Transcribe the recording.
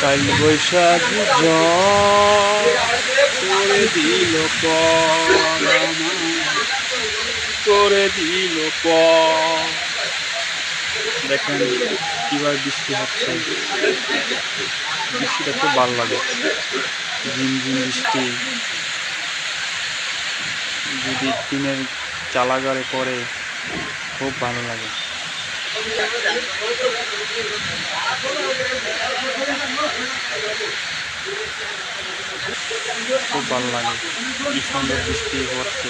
কাল বৈশাখী ঝড় করে দিল পর করে দিল পর। দেখেন কিভাবে বৃষ্টি হচ্ছে, বৃষ্টিটা খুব ভালো লাগে। ঝিমঝিম বৃষ্টি যদি টিনের চালাঘরে পড়ে খুব ভালো লাগে। খুব ভালো লাগে, কি সুন্দর বৃষ্টি পড়ছে।